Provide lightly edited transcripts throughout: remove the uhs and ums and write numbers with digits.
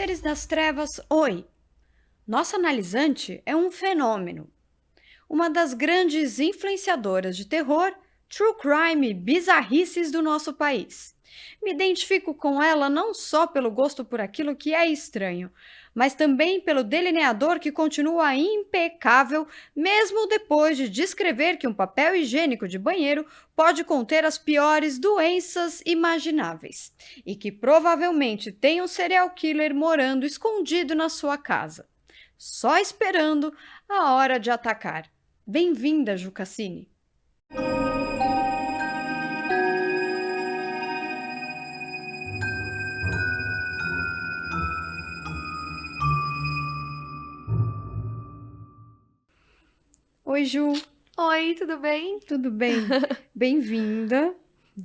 Seres das trevas, oi! Nossa analisante é um fenômeno. Uma das grandes influenciadoras de terror, true crime e bizarrices do nosso país. Me identifico com ela não só pelo gosto por aquilo que é estranho, mas também pelo delineador que continua impecável, mesmo depois de descrever que um papel higiênico de banheiro pode conter as piores doenças imagináveis e que provavelmente tem um serial killer morando escondido na sua casa, só esperando a hora de atacar. Bem-vinda, Jucassine. Oi, Ju, Oi, tudo bem? tudo bem? Bem-vinda.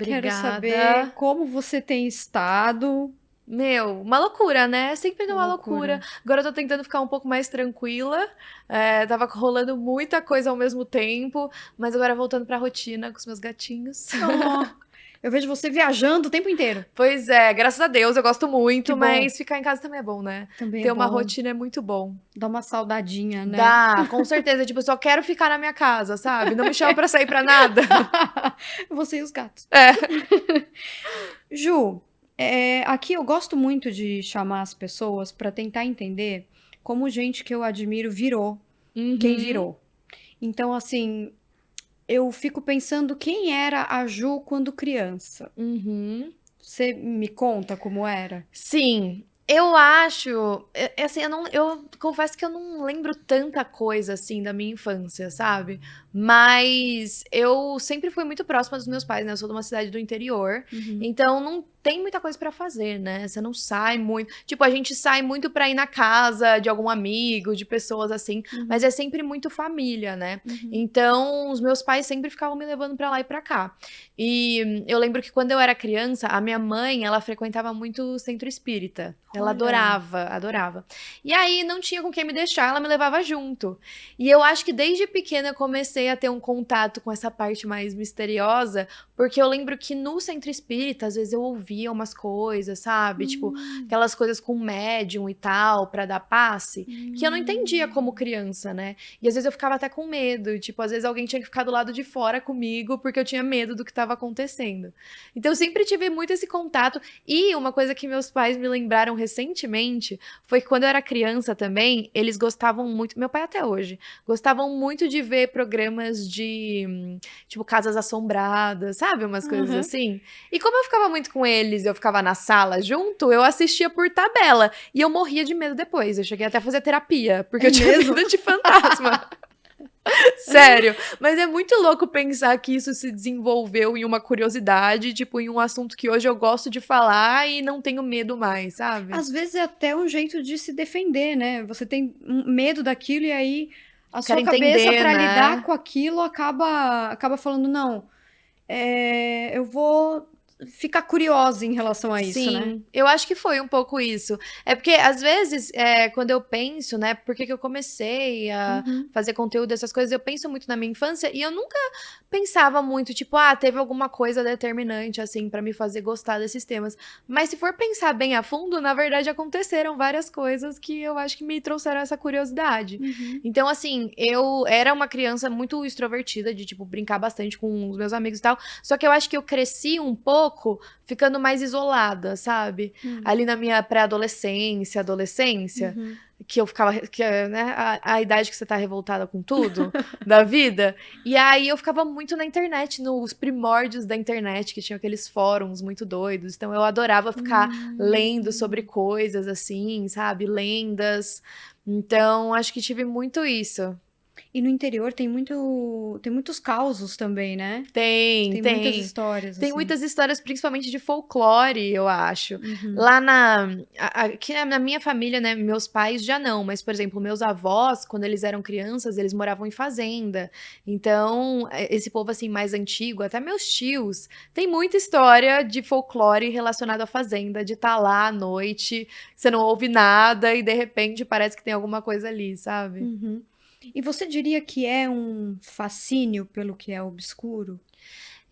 Quero saber Obrigada. como você tem estado. Meu, uma loucura, né? Sempre deu Uma uma loucura. loucura. Agora eu tô tentando ficar um pouco mais tranquila. Tava rolando muita coisa ao mesmo tempo, mas agora voltando pra rotina com os meus gatinhos. Oh, eu vejo você viajando o tempo inteiro. Pois é, graças a Deus, eu gosto Que muito, bom. mas ficar em casa também é bom, né? Também é Ter uma bom. rotina é muito bom. Dá uma saudadinha, né? Dá, com certeza. Tipo, eu só quero ficar na minha casa, sabe? Não me chama pra sair pra nada. Você e os gatos. É. Ju, aqui eu gosto muito de chamar as pessoas para tentar entender como gente que eu admiro virou quem Uhum. virou. Então, assim, eu fico pensando quem era a Ju quando criança. Uhum. Você me conta como era? Sim, eu acho, assim, eu confesso que eu não lembro tanta coisa assim da minha infância, sabe? Mas eu sempre fui muito próxima dos meus pais, né? Eu sou de uma cidade do interior, Uhum. então não tem muita coisa pra fazer, né? Você não sai muito. Tipo, a gente sai muito pra ir na casa de algum amigo, de pessoas assim, mas Uhum. é sempre muito família, né? Uhum. Então, os meus pais sempre ficavam me levando pra lá e pra cá. E eu lembro que quando eu era criança, a minha mãe, ela frequentava muito o centro espírita. Ela Olha. adorava, adorava. E aí não tinha com quem me deixar, ela me levava junto. E eu acho que desde pequena eu comecei a ter um contato com essa parte mais misteriosa, porque eu lembro que no centro espírita, às vezes eu ouvia umas coisas, sabe? Tipo, Hum. aquelas coisas com médium e tal, pra dar passe, que eu não entendia como Hum. criança, né? E às vezes eu ficava até com medo, tipo, às vezes alguém tinha que ficar do lado de fora comigo porque eu tinha medo do que estava acontecendo. Então eu sempre tive muito esse contato e uma coisa que meus pais me lembraram recentemente foi que quando eu era criança também, eles gostavam muito, meu pai até hoje, gostavam muito de ver programas de, tipo, casas assombradas, sabe? Umas coisas Aham. assim. E como eu ficava muito com eles, eu ficava na sala junto, eu assistia por tabela. E eu morria de medo depois. Eu cheguei até a fazer terapia, porque É eu tinha mesmo? medo de fantasma. Sério. Mas é muito louco pensar que isso se desenvolveu em uma curiosidade, tipo, em um assunto que hoje eu gosto de falar e não tenho medo mais, sabe? Às vezes é até um jeito de se defender, né? Você tem medo daquilo e aí a Quero sua cabeça entender, para lidar né? com aquilo acaba falando, não, eu vou ficar curiosa em relação a isso, né? Sim, eu acho que foi um pouco isso. É porque, às vezes, quando eu penso, né, por que que eu comecei a Uhum. fazer conteúdo, essas coisas, eu penso muito na minha infância e eu nunca pensava muito, tipo, teve alguma coisa determinante, assim, pra me fazer gostar desses temas. Mas se for pensar bem a fundo, na verdade aconteceram várias coisas que eu acho que me trouxeram essa curiosidade. Uhum. Então, assim, eu era uma criança muito extrovertida, de, tipo, brincar bastante com os meus amigos e tal. Só que eu acho que eu cresci um pouco ficando mais isolada, sabe? Hum. Ali na minha pré-adolescência, adolescência, Uhum. que eu ficava, que é, né, a idade que você tá revoltada com tudo da vida. E aí eu ficava muito na internet, nos primórdios da internet, que tinha aqueles fóruns muito doidos. Então eu adorava ficar lendo sobre Hum. coisas assim, sabe? Lendas. Então acho que tive muito isso. E no interior tem muitos causos também, né? Tem, Tem muitas tem. histórias Tem assim. muitas histórias, principalmente de folclore, eu acho. Uhum. Lá aqui na minha família, né, meus pais já não, mas, por exemplo, meus avós, quando eles eram crianças, eles moravam em fazenda. Então, esse povo, assim, mais antigo, até meus tios, tem muita história de folclore relacionado à fazenda, de estar lá à noite, você não ouve nada e, de repente, parece que tem alguma coisa ali, sabe? Uhum. E você diria que é um fascínio pelo que é obscuro?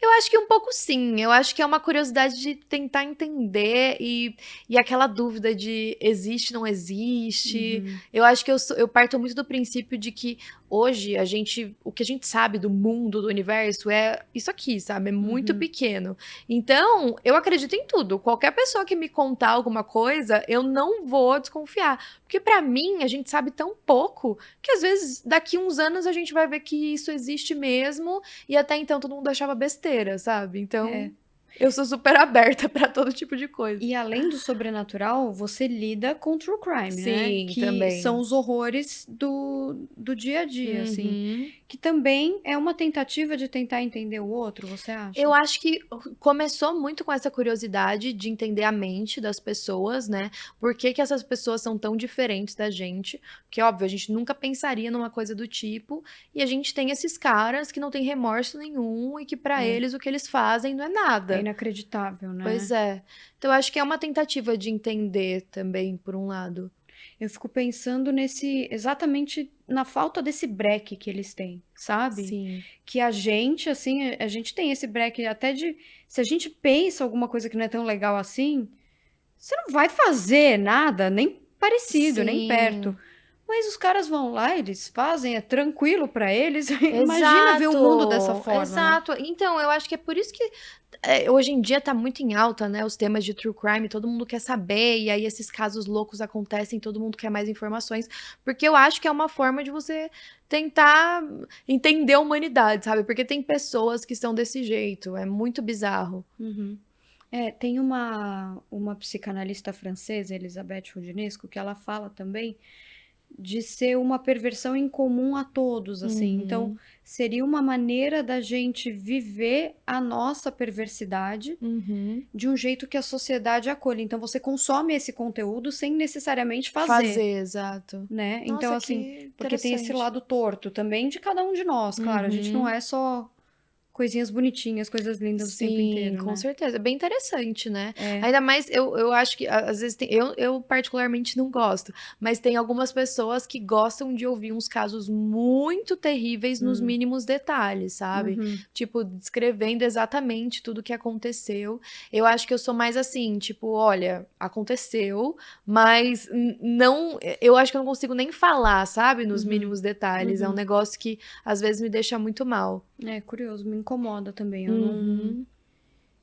Eu acho que um pouco sim. Eu acho que é uma curiosidade de tentar entender e aquela dúvida de existe, não existe. Uhum, Eu acho que eu parto muito do princípio de que hoje o que a gente sabe do mundo, do universo, é isso aqui, sabe? É muito uhum. pequeno. Então, eu acredito em tudo. Qualquer pessoa que me contar alguma coisa, eu não vou desconfiar. Porque pra mim, a gente sabe tão pouco que às vezes daqui uns anos a gente vai ver que isso existe mesmo e até então todo mundo achava besteira, sabe? Então, É. eu sou super aberta pra todo tipo de coisa. E além do sobrenatural, você lida com true crime, né? Sim, Que são também. os horrores do dia a dia, assim. Uhum. Que também é uma tentativa de tentar entender o outro, você Eu acha? acho que começou muito com essa curiosidade de entender a mente das pessoas, né? Por que que essas pessoas são tão diferentes da gente? Porque, óbvio, a gente nunca pensaria numa coisa do tipo. E a gente tem esses caras que não têm remorso nenhum e que pra É, eles o que eles fazem não é é nada. inacreditável, Pois né? é. Então, eu acho que é uma tentativa de entender também, por um lado. Eu fico pensando exatamente na falta desse breque que eles têm, sabe? Sim. Que a gente, assim, a gente tem esse breque até de, se a gente pensa alguma coisa que não é tão legal assim, você não vai fazer nada, nem parecido, nem perto. Sim. Mas os caras vão lá, eles fazem, é tranquilo pra eles. Imagina ver o mundo dessa Exato, forma, né? exato. Então, eu acho que é por isso que hoje em dia tá muito em alta, né, os temas de true crime, todo mundo quer saber, e aí esses casos loucos acontecem, todo mundo quer mais informações, porque eu acho que é uma forma de você tentar entender a humanidade, sabe? Porque tem pessoas que são desse jeito, é muito bizarro. Uhum. É, tem uma psicanalista francesa, Elisabeth Roudinesco, que ela fala também de ser uma perversão incomum a todos, assim. Então, Uhum, seria uma maneira da gente viver a nossa perversidade uhum. de um jeito que a sociedade acolhe. Então, você consome esse conteúdo sem necessariamente fazer, Fazer, exato. né? Então, Nossa, assim, que porque tem esse interessante. lado torto também de cada um de nós, claro. A gente não Uhum. é só coisinhas bonitinhas, coisas lindas o tempo Sim, inteiro, com né? certeza. É bem interessante, né? É. Ainda mais, eu acho que às vezes tem, eu particularmente não gosto, mas tem algumas pessoas que gostam de ouvir uns casos muito terríveis nos Hum. mínimos detalhes, sabe? Uhum. Tipo, descrevendo exatamente tudo que aconteceu. Eu acho que eu sou mais assim, tipo, olha, aconteceu, mas não, eu acho que eu não consigo nem falar, sabe? Nos Uhum. mínimos detalhes. É um Uhum. negócio que às vezes me deixa muito mal. É curioso, me incomoda também. Uhum,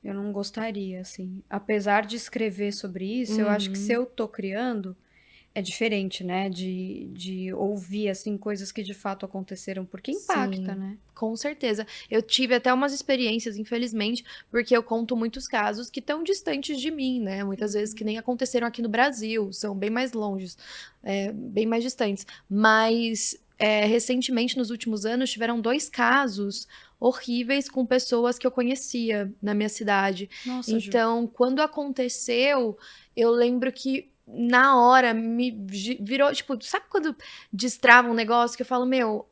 Eu não gostaria, assim. Apesar de escrever sobre isso, eu acho que se uhum. eu tô criando, é diferente, né? De ouvir, assim, coisas que de fato aconteceram, porque impacta, Sim, né? com certeza. Eu tive até umas experiências, infelizmente, porque eu conto muitos casos que estão distantes de mim, né? Muitas vezes que nem aconteceram aqui no Brasil, são bem mais longes, bem mais distantes. Mas recentemente, nos últimos anos, tiveram dois casos horríveis com pessoas que eu conhecia na minha cidade. Nossa, Ju. Então, quando aconteceu, eu lembro que na hora me virou, tipo, sabe quando destrava um negócio que eu falo, meu,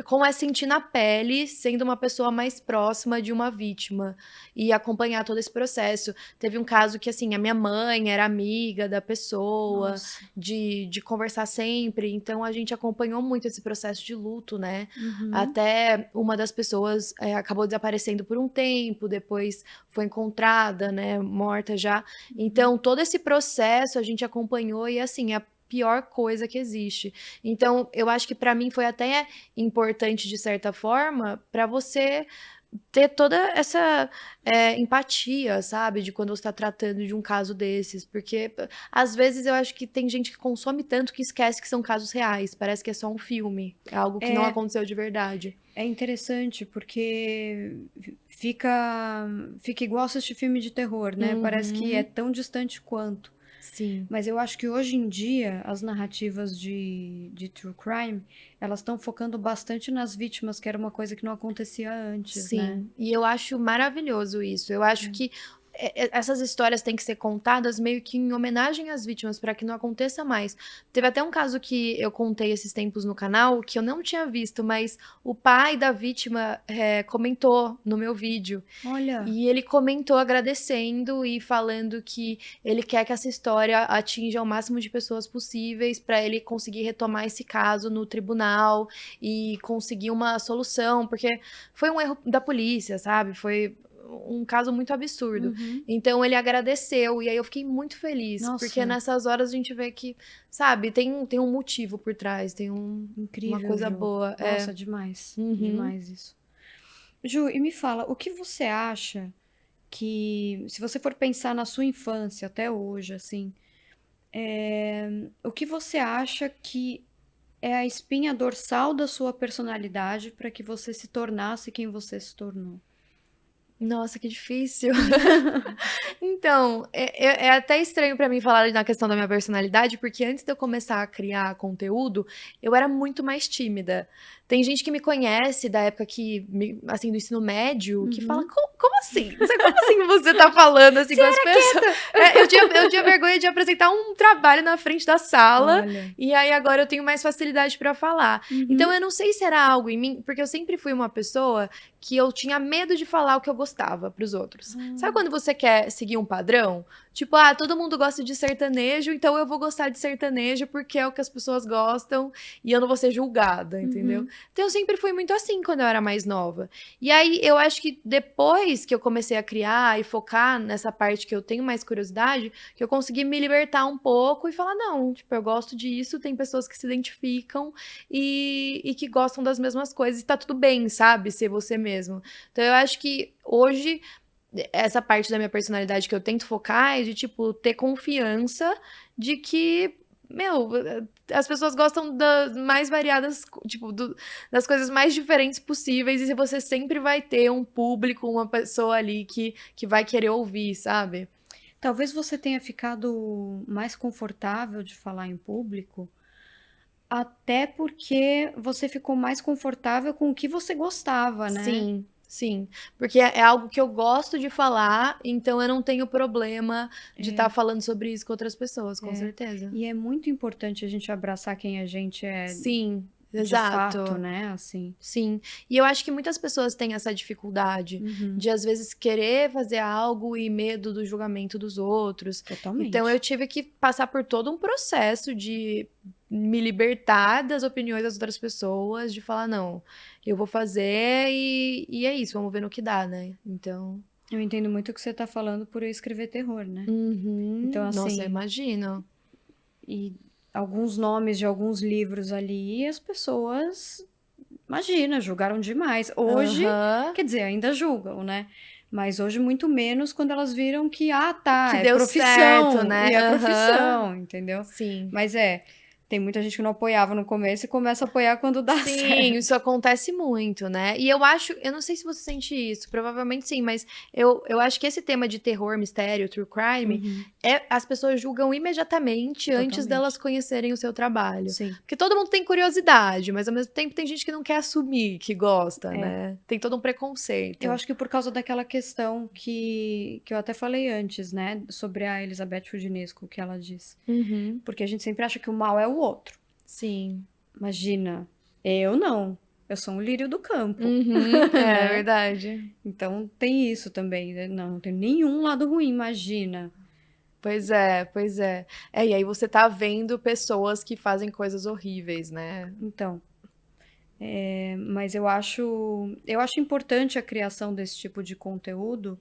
como é sentir na pele, sendo uma pessoa mais próxima de uma vítima e acompanhar todo esse processo. Teve um caso que, assim, a minha mãe era amiga da pessoa, Nossa. de conversar sempre, então a gente acompanhou muito esse processo de luto, né? Uhum. Até uma das pessoas acabou desaparecendo por um tempo, depois foi encontrada, né, morta já. Uhum. Então, todo esse processo a gente acompanhou e, assim, é a pior coisa que existe. Então, eu acho que para mim foi até importante, de certa forma, para você ter toda essa empatia, sabe? De quando você está tratando de um caso desses. Porque, às vezes, eu acho que tem gente que consome tanto que esquece que são casos reais. Parece que é só um filme. É algo que não É, aconteceu de verdade. é interessante porque fica igual assistir filme de terror, né? Parece que é Uhum, tão distante quanto. sim. Mas eu acho que hoje em dia as narrativas de true crime, elas estão focando bastante nas vítimas, que era uma coisa que não acontecia antes, né? Sim, e eu acho maravilhoso isso. Eu acho que essas histórias têm que ser contadas meio que em homenagem às vítimas, para que não aconteça mais. Teve até um caso que eu contei esses tempos no canal, que eu não tinha visto, mas o pai da vítima comentou no meu vídeo. Olha, E ele comentou agradecendo e falando que ele quer que essa história atinja o máximo de pessoas possíveis para ele conseguir retomar esse caso no tribunal e conseguir uma solução, porque foi um erro da polícia, sabe? Foi um caso muito absurdo. uhum. Então ele agradeceu e aí eu fiquei muito feliz, porque Nossa, nessas horas a gente vê que, sabe, tem um motivo por trás, tem uma incrível, coisa Ju. boa. Nossa, demais, Uhum. demais isso. Ju, e me fala, o que você acha que, se você for pensar na sua infância até hoje, assim, o que você acha que é a espinha dorsal da sua personalidade para que você se tornasse quem você se tornou? Nossa, que difícil. Então, é até estranho pra mim falar na questão da minha personalidade, porque antes de eu começar a criar conteúdo, eu era muito mais tímida. Tem gente que me conhece da época assim, do ensino médio, que fala, Uhum. como assim? Como assim você tá falando assim com as pessoas? Eu tinha vergonha de apresentar um trabalho na frente da sala, Olha. e aí agora eu tenho mais facilidade pra falar. Então Uhum. eu não sei se era algo em mim, porque eu sempre fui uma pessoa que eu tinha medo de falar o que eu gostava pros outros. Sabe quando você quer seguir um padrão? Tipo, todo mundo gosta de sertanejo, então eu vou gostar de sertanejo porque é o que as pessoas gostam e eu não vou ser julgada, entendeu? Uhum. Então eu sempre fui muito assim quando eu era mais nova. E aí eu acho que depois que eu comecei a criar e focar nessa parte que eu tenho mais curiosidade, que eu consegui me libertar um pouco e falar, não, tipo, eu gosto disso, tem pessoas que se identificam e que gostam das mesmas coisas e tá tudo bem, sabe? Ser você mesmo. Então eu acho que hoje essa parte da minha personalidade que eu tento focar é de, tipo, ter confiança de que, meu, as pessoas gostam das mais variadas, tipo, das coisas mais diferentes possíveis e você sempre vai ter um público, uma pessoa ali que vai querer ouvir, sabe? Talvez você tenha ficado mais confortável de falar em público, até porque você ficou mais confortável com o que você gostava, né? Sim, sim. Porque é algo que eu gosto de falar, então eu não tenho problema de estar falando sobre isso com outras pessoas, com certeza. E é muito importante a gente abraçar quem a gente é Sim, de fato, exato. né? Assim. Sim. E eu acho que muitas pessoas têm essa dificuldade Uhum. de, às vezes, querer fazer algo e medo do julgamento dos outros. Então, eu Totalmente. tive que passar por todo um processo de me libertar das opiniões das outras pessoas, de falar, não, eu vou fazer e é isso, vamos ver no que dá, né? Então. Eu entendo muito o que você tá falando por eu escrever terror, né? Então, Nossa, eu assim, imagino. e alguns nomes de alguns livros ali, as pessoas, imagina, julgaram demais. Hoje, Aham. quer dizer, ainda julgam, né? Mas hoje muito menos quando elas viram que, Que é deu certo, profissão, né? e é Aham. profissão, entendeu? Sim. Mas tem muita gente que não apoiava no começo e começa a apoiar quando dá Sim, certo. isso acontece muito, né? E eu não sei se você sente isso, provavelmente sim, mas eu acho que esse tema de terror, mistério, true crime, Uhum, as pessoas julgam imediatamente antes delas totalmente. conhecerem o seu trabalho. Sim. Porque todo mundo tem curiosidade, mas ao mesmo tempo tem gente que não quer assumir que gosta, É. né? Tem todo um Eu preconceito. acho que por causa daquela questão que eu até falei antes, né? Sobre a Elizabeth Fudinesco, que ela diz. Uhum, Porque a gente sempre acha que o mal é o outro. sim. Imagina, eu não. Eu sou um lírio do campo, Uhum, é né? verdade. Então tem isso também, né? Não tem nenhum lado ruim, imagina. Pois é, pois é. E aí você tá vendo pessoas que fazem coisas horríveis, né? Então, mas eu acho importante a criação desse tipo de conteúdo,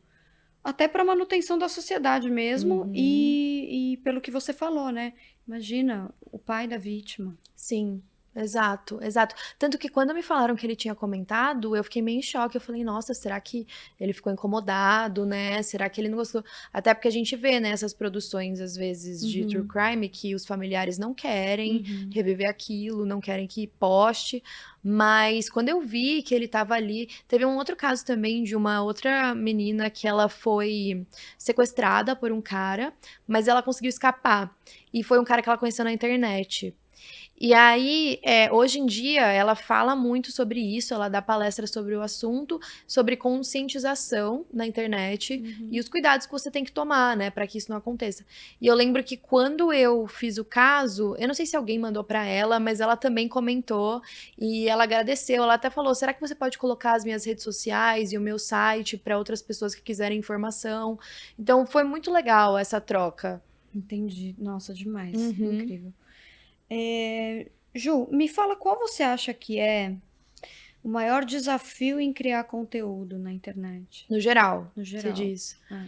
até para manutenção da sociedade mesmo, Uhum. e pelo que você falou, né? Imagina o pai da vítima. Sim, exato, exato. Tanto que quando me falaram que ele tinha comentado, eu fiquei meio em choque. Eu falei, nossa, será que ele ficou incomodado, né? Será que ele não gostou? Até porque a gente vê, né, essas produções, às vezes, de true Uhum, crime, que os familiares não querem uhum. reviver aquilo, não querem que poste. Mas quando eu vi que ele tava ali, teve um outro caso também de uma outra menina que ela foi sequestrada por um cara, mas ela conseguiu escapar. E foi um cara que ela conheceu na internet. E aí, hoje em dia, ela fala muito sobre isso, ela dá palestras sobre o assunto, sobre conscientização na internet e os cuidados que você tem que tomar, né, para que isso não aconteça. E eu lembro que quando eu fiz o caso, eu não sei se alguém mandou para ela, mas ela também comentou e ela agradeceu. Ela até falou: será que você pode colocar as minhas redes sociais e o meu site para outras pessoas que quiserem informação? Então, foi muito legal essa troca. Entendi. Nossa, demais. Uhum. Incrível. Ju, me fala qual você acha que é o maior desafio em criar conteúdo na internet, No geral, no você geral? diz. É.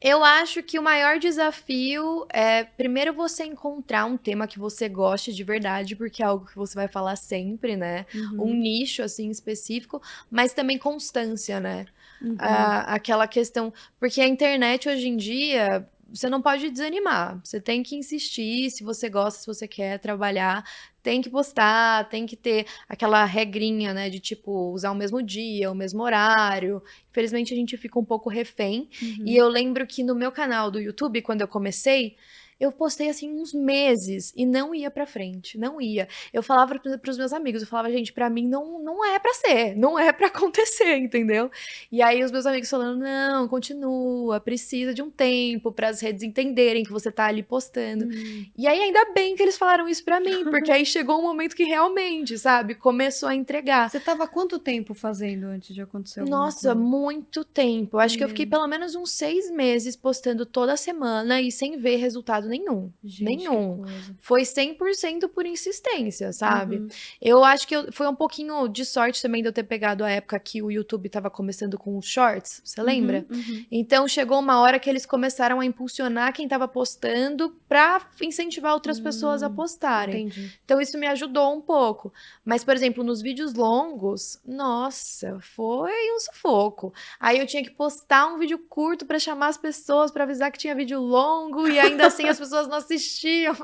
Eu acho que o maior desafio é, primeiro, você encontrar um tema que você goste de verdade, porque é algo que você vai falar sempre, né? Um Uhum, nicho, assim, específico, mas também constância, né? uhum. Aquela questão. Porque a internet hoje em dia. Você não pode desanimar, você tem que insistir, se você gosta, se você quer trabalhar, tem que postar, tem que ter aquela regrinha, né, de tipo, usar o mesmo dia, o mesmo horário. Infelizmente a gente fica um pouco refém. E Uhum. eu lembro que no meu canal do YouTube, quando eu comecei, eu postei assim uns meses e não ia pra frente, não ia. Eu falava pros meus amigos, eu falava, gente, pra mim não é pra ser, não é pra acontecer, entendeu? E aí os meus amigos falando, não, continua, precisa de um tempo para as redes entenderem que você tá ali postando. Hum. E aí ainda bem que eles falaram isso pra mim, porque aí chegou um momento que realmente, sabe, começou a entregar. Você estava quanto tempo fazendo antes de acontecer alguma Nossa, coisa? muito tempo. Acho que eu fiquei Meu, pelo menos uns 6 meses postando toda semana e sem ver resultado nenhum. gente, que Nenhum. coisa. Foi 100% por insistência, sabe? Uhum, Eu acho que foi um pouquinho de sorte também de eu ter pegado a época que o YouTube tava começando com os shorts, você lembra? uhum, uhum. Então chegou uma hora que eles começaram a impulsionar quem tava postando pra incentivar outras pessoas a postarem. Entendi. Então isso me ajudou um pouco. Mas, por exemplo, nos vídeos longos, nossa, foi um sufoco. Aí eu tinha que postar um vídeo curto pra chamar as pessoas, pra avisar que tinha vídeo longo, e ainda assim as pessoas não assistiam.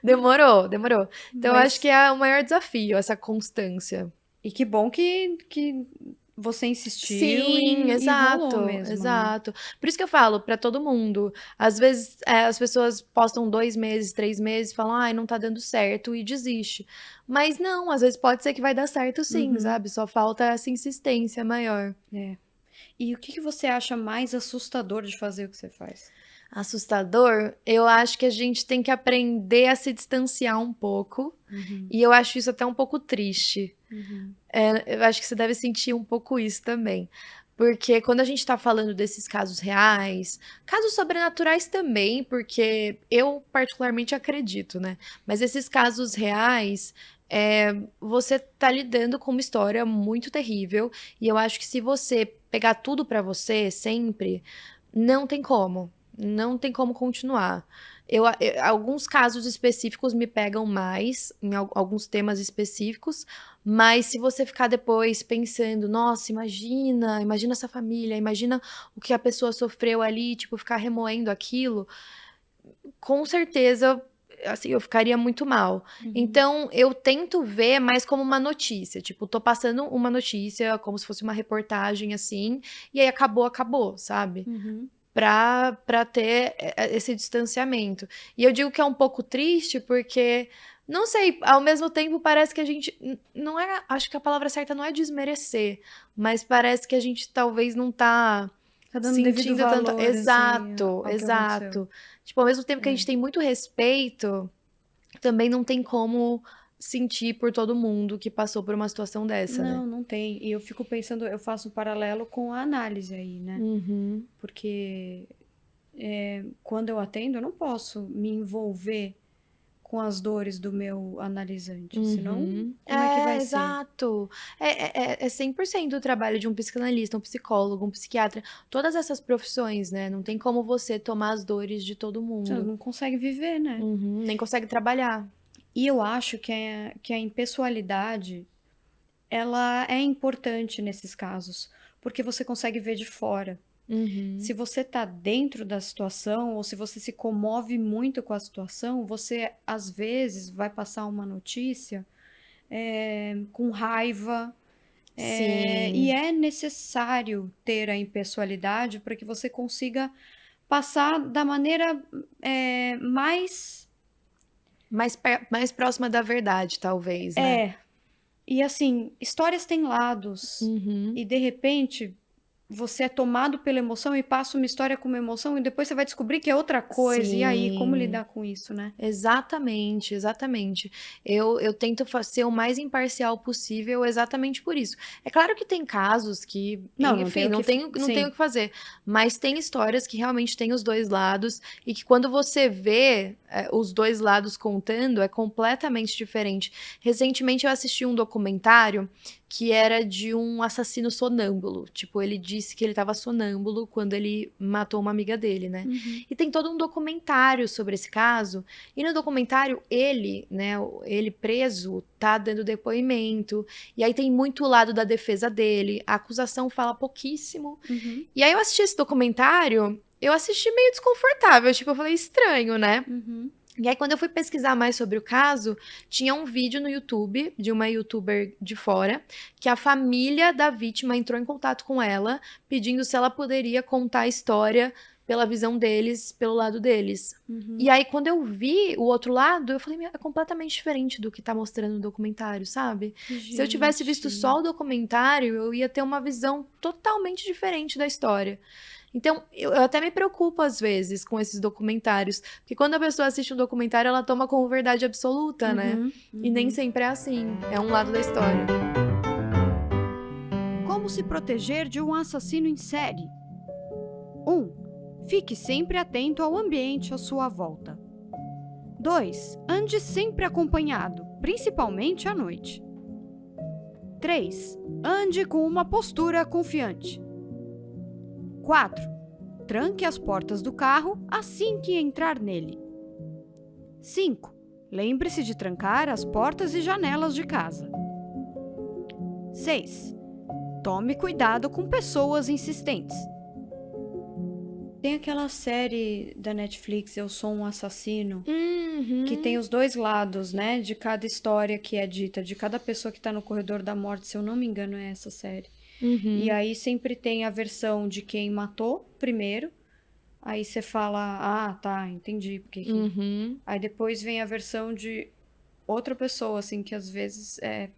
Demorou, demorou. Então eu acho que Mas, é o maior desafio, essa constância. e que bom que você insistiu Sim, e rolou exato, mesmo, né? exato. Por isso que eu falo pra todo mundo. Às vezes as pessoas postam 2 meses, 3 meses, falam, ai, não tá dando certo e desiste. Mas não, às vezes pode ser que vai dar certo sim, Uhum, sabe? Só falta essa insistência maior. é. E o que você acha mais assustador de fazer o que você faz? Assustador, eu acho que a gente tem que aprender a se distanciar um pouco. Uhum, E eu acho isso até um pouco triste. uhum, Eu acho que você deve sentir um pouco isso também. Porque quando a gente tá falando desses casos reais, casos sobrenaturais também, porque eu particularmente acredito, né? Mas esses casos reais, você tá lidando com uma história muito terrível. E eu acho que se você pegar tudo pra você sempre, não tem como. Não tem como continuar. Alguns casos específicos me pegam mais, em alguns temas específicos, mas se você ficar depois pensando, nossa, imagina essa família, imagina o que a pessoa sofreu ali, tipo, ficar remoendo aquilo, com certeza, assim, eu ficaria muito mal. uhum, Então, eu tento ver mais como uma notícia, tipo, tô passando uma notícia, como se fosse uma reportagem, assim, e aí acabou, acabou, sabe? uhum. Pra ter esse distanciamento. E eu digo que é um pouco triste porque, não sei, ao mesmo tempo parece que a gente, não é, acho que a palavra certa não é desmerecer, mas parece que a gente talvez não tá Tá dando devido sentindo tanto. valor, assim, Exato, ao que aconteceu. exato. Tipo, ao mesmo tempo que a É. gente tem muito respeito, também não tem como sentir por todo mundo que passou por uma situação dessa, né? Não, não tem. E eu fico pensando, eu faço um paralelo com a análise aí, né? Uhum. Porque quando eu atendo, eu não posso me envolver com as dores do meu analisante, senão, Uhum. como é que É, vai ser? exato. É 100% o trabalho de um psicanalista, um psicólogo, um psiquiatra. Todas essas profissões, né? Não tem como você tomar as dores de todo Você mundo. não consegue viver, né? Uhum. Nem consegue trabalhar. E eu acho que a impessoalidade, ela é importante nesses casos, porque você consegue ver de fora. Se Uhum. você está dentro da situação ou se você se comove muito com a situação, você às vezes vai passar uma notícia com raiva, e Sim. é necessário ter a impessoalidade para que você consiga passar da maneira mais Mais próxima da verdade, talvez, né? É, e assim, histórias têm lados. Uhum. E de repente você é tomado pela emoção e passa uma história com uma emoção e depois você vai descobrir que é outra coisa. E aí, como Sim. lidar com isso, né? Exatamente, exatamente. Eu tento ser o mais imparcial possível exatamente por isso. É claro que tem casos que, Não tem enfim, o não que. tenho o Sim. que fazer. Mas tem histórias que realmente têm os dois lados e que quando você vê os dois lados contando, é completamente diferente. Recentemente eu assisti um documentário que era de um assassino sonâmbulo. Tipo, ele disse que ele estava sonâmbulo quando ele matou uma amiga dele, né? Uhum. E tem todo um documentário sobre esse caso. E no documentário, ele, né, ele preso, tá dando depoimento. E aí tem muito lado da defesa dele. A acusação fala pouquíssimo. Uhum. E aí eu assisti esse documentário, eu assisti meio desconfortável. Tipo, eu falei, estranho, né? Uhum. E aí, quando eu fui pesquisar mais sobre o caso, tinha um vídeo no YouTube de uma youtuber de fora, que a família da vítima entrou em contato com ela, pedindo se ela poderia contar a história pela visão deles, pelo lado deles. Uhum. E aí, quando eu vi o outro lado, eu falei, é completamente diferente do que tá mostrando no documentário, sabe? Se eu tivesse visto Gente. só o documentário, eu ia ter uma visão totalmente diferente da história. Então, eu até me preocupo às vezes com esses documentários, porque quando a pessoa assiste um documentário, ela toma como verdade absoluta, né? Uhum. E nem Uhum. sempre é assim, é um lado da história. Como se proteger de um assassino em série? 1. Fique sempre atento ao ambiente à sua volta. 2. Ande sempre acompanhado, principalmente à noite. 3. Ande com uma postura confiante. 4. Tranque as portas do carro assim que entrar nele. 5. Lembre-se de trancar as portas e janelas de casa. 6. Tome cuidado com pessoas insistentes. Tem aquela série da Netflix, Eu Sou um Assassino, que tem os dois lados, né? De cada história que é dita, de cada pessoa que tá no corredor da morte, se eu não me engano, é essa série. E aí sempre tem a versão de quem matou primeiro. Aí você fala, ah, tá, entendi. Porque Aí depois vem a versão de outra pessoa, assim, que às vezes é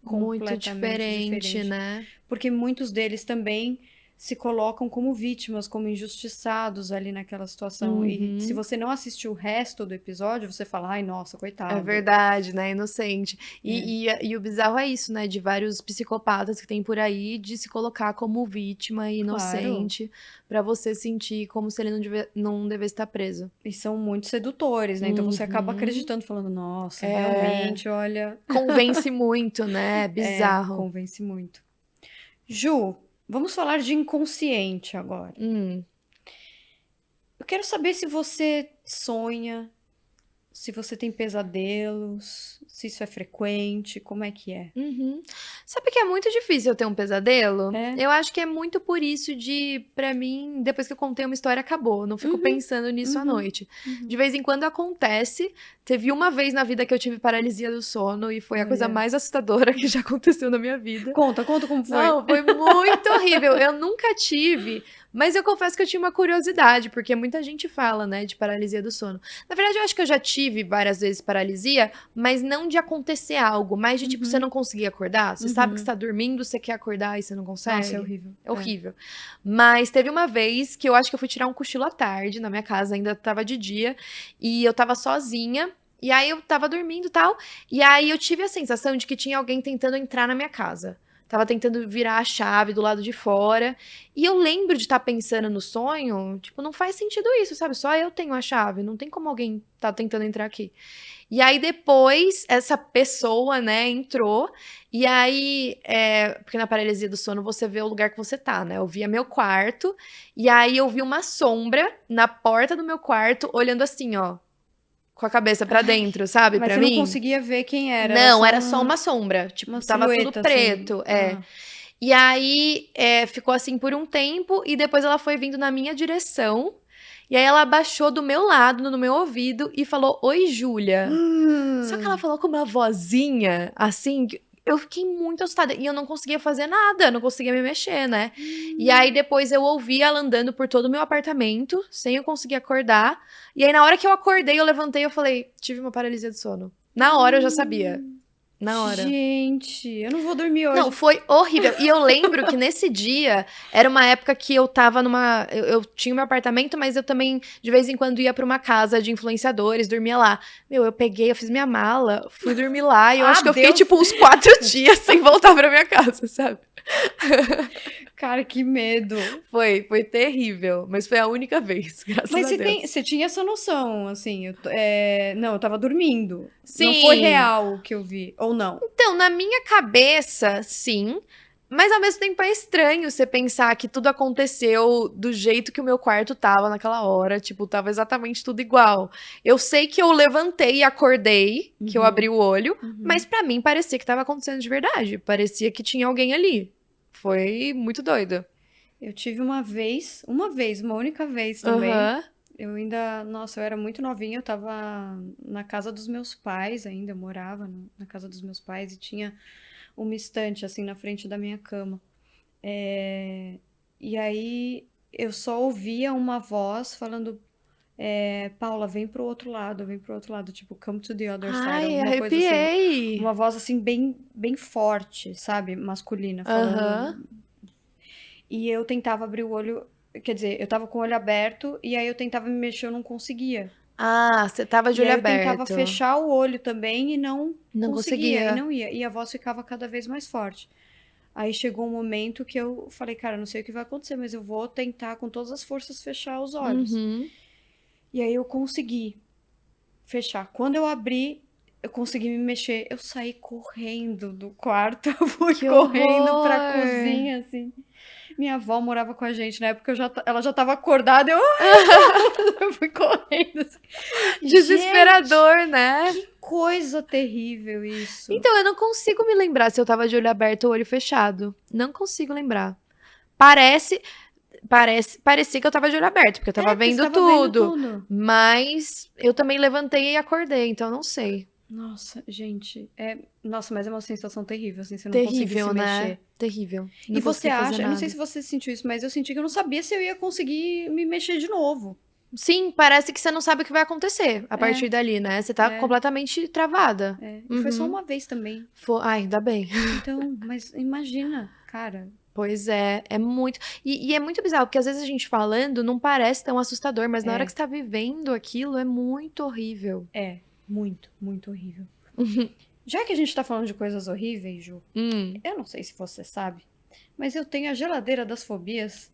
Muito completamente diferente. né? Porque muitos deles também se colocam como vítimas, como injustiçados ali naquela situação. E se você não assistiu o resto do episódio, você fala, ai, nossa, coitado. É verdade, né? Inocente. E o bizarro é isso, né? De vários psicopatas que tem por aí de se colocar como vítima e inocente pra você sentir como se ele não devesse estar preso. E são muito sedutores, né? Então você acaba acreditando, falando, nossa, realmente, olha. Convence muito, né? Bizarro. Convence muito. Ju, vamos falar de inconsciente agora. Eu quero saber se você sonha, se você tem pesadelos, se isso é frequente, como é que é? Sabe que é muito difícil eu ter um pesadelo? É? Eu acho que é muito por isso pra mim, depois que eu contei uma história, acabou. Não fico pensando nisso à noite. De vez em quando acontece. Teve uma vez na vida que eu tive paralisia do sono e foi a coisa Olha. mais assustadora que já aconteceu na minha vida. Conta como foi. Não, foi muito horrível. Eu nunca tive, mas eu confesso que eu tinha uma curiosidade, porque muita gente fala, né, de paralisia do sono. Na verdade, eu acho que eu já tive várias vezes paralisia, mas não de acontecer algo, mas de, tipo, você não conseguir acordar. Você sabe que você tá dormindo, você quer acordar e você não consegue. Nossa, é horrível. É horrível. Mas teve uma vez que eu acho que eu fui tirar um cochilo à tarde na minha casa, ainda tava de dia, e eu tava sozinha. E aí eu tava dormindo e tal, e aí eu tive a sensação de que tinha alguém tentando entrar na minha casa. Tava tentando virar a chave do lado de fora. E eu lembro de estar pensando no sonho, tipo, não faz sentido isso, sabe? Só eu tenho a chave, não tem como alguém tá tentando entrar aqui. E aí depois, essa pessoa, né, entrou. E aí, porque na paralisia do sono você vê o lugar que você tá, né? Eu via meu quarto, e aí eu vi uma sombra na porta do meu quarto, olhando assim, ó. Com a cabeça pra dentro, sabe? Mas pra você mim. não conseguia ver quem era. Não, era só uma sombra. Tipo, uma tava tudo silhueta, preto. assim. E aí, ficou assim por um tempo. E depois ela foi vindo na minha direção. E aí ela abaixou do meu lado, no meu ouvido. E falou, oi, Júlia. Só que ela falou com uma vozinha, assim... eu fiquei muito assustada. E eu não conseguia fazer nada, não conseguia me mexer, né? E aí depois eu ouvi ela andando por todo o meu apartamento, sem eu conseguir acordar. E aí na hora que eu acordei, eu levantei, eu falei, tive uma paralisia do sono. Na hora eu já sabia. Na hora. Gente, eu não vou dormir hoje. Não, foi horrível. E eu lembro que nesse dia, era uma época que eu tava numa... Eu tinha meu apartamento, mas eu também, de vez em quando, ia pra uma casa de influenciadores, dormia lá. Meu, eu peguei, eu fiz minha mala, fui dormir lá, e eu acho que eu fiquei, Deus. tipo, uns 4 dias sem voltar pra minha casa, sabe? Cara, que medo. Foi terrível. Mas foi a única vez, graças Mas a Deus. você tinha essa noção, assim, não, eu tava dormindo. Sim. Não foi real o que eu vi, ou não? Então, na minha cabeça, sim. Mas ao mesmo tempo é estranho você pensar que tudo aconteceu do jeito que o meu quarto tava naquela hora. Tipo, tava exatamente tudo igual. Eu sei que eu levantei e acordei, que eu abri o olho. Mas pra mim parecia que tava acontecendo de verdade. Parecia que tinha alguém ali. Foi muito doido. Eu tive uma única vez também. Aham. Eu ainda, nossa, eu era muito novinha, eu tava na casa dos meus pais ainda, eu morava na casa dos meus pais e tinha uma estante assim na frente da minha cama. E aí eu só ouvia uma voz falando, Paula, vem pro outro lado, tipo, come to the other side, Ai, alguma coisa assim. arrepiei. Uma voz assim bem forte, sabe? Masculina, falando. Aham. E eu tentava abrir o olho, quer dizer, eu tava com o olho aberto e aí eu tentava me mexer, eu não conseguia. Ah, você tava de E aí olho eu tentava aberto. fechar o olho também e não Não conseguia, e conseguia. não ia. E a voz ficava cada vez mais forte. Aí chegou um momento que eu falei, cara, não sei o que vai acontecer, mas eu vou tentar com todas as forças fechar os olhos. Uhum. E aí eu consegui fechar. Quando eu abri, eu consegui me mexer. Eu saí correndo do quarto, eu fui Que correndo pra horror. cozinha, assim. Minha avó morava com a gente, na época ela já tava acordada, eu fui correndo, assim. Desesperador, né? Gente, que coisa terrível isso. Então, eu não consigo me lembrar se eu tava de olho aberto ou olho fechado. Não consigo lembrar. Parecia que eu tava de olho aberto, porque eu tava Porque você vendo tava vendo tudo. tudo. Mas eu também levantei e acordei, então eu não sei. Nossa, gente, nossa, mas é uma sensação terrível, assim, você não conseguir Terrível, se né? mexer. Terrível. Não E você consegui fazer acha, eu não sei nada. se você sentiu isso, mas eu senti que eu não sabia se eu ia conseguir me mexer de novo. Sim, parece que você não sabe o que vai acontecer a partir dali, né? Você tá completamente travada. E foi só Uhum. uma vez também. Ai, ainda bem. Então, mas imagina, cara. Pois é muito. E é muito bizarro, porque às vezes a gente falando não parece tão assustador, mas na hora que você tá vivendo aquilo é muito horrível. É, muito, muito horrível. Já que a gente tá falando de coisas horríveis, Ju, eu não sei se você sabe, mas eu tenho a geladeira das fobias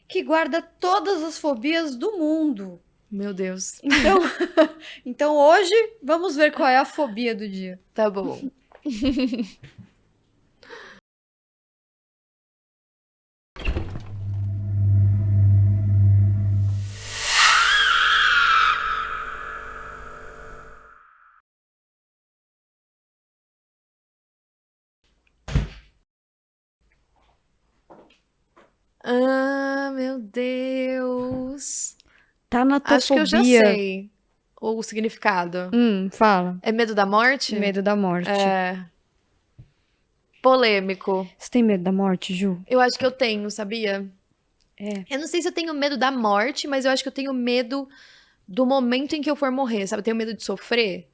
que guarda todas as fobias do mundo. Meu Deus. Então, então hoje vamos ver qual é a fobia do dia. Tá bom. Ah, meu Deus. Acho que eu já sei o significado. Fala. É medo da morte? Medo da morte. É. Polêmico. Você tem medo da morte, Ju? Eu acho que eu tenho, sabia? É. Eu não sei se eu tenho medo da morte, mas eu acho que eu tenho medo do momento em que eu for morrer, sabe? Eu tenho medo de sofrer,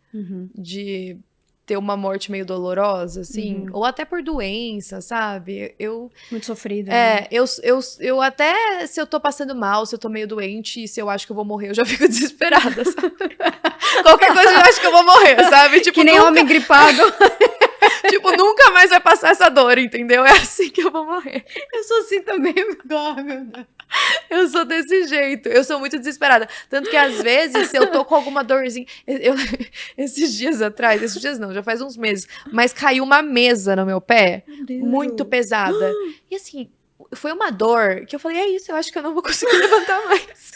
de ter uma morte meio dolorosa, assim, ou até por doença, sabe? Muito sofrida. né? Eu até, se eu tô passando mal, se eu tô meio doente, se eu acho que eu vou morrer, eu já fico desesperada, sabe? Qualquer coisa eu acho que eu vou morrer, sabe? Tipo, Que nem homem gripado. Tipo, nunca mais vai passar essa dor, entendeu? É assim que eu vou morrer. Eu sou assim também, meu Deus. Eu sou desse jeito. Eu sou muito desesperada. Tanto que, às vezes, se eu tô com alguma dorzinha... Esses dias atrás... Esses dias não, já faz uns meses. Mas caiu uma mesa no meu pé. Meu Deus, Muito Ju. pesada. E, assim, foi uma dor que eu falei, é isso, eu acho que eu não vou conseguir levantar mais.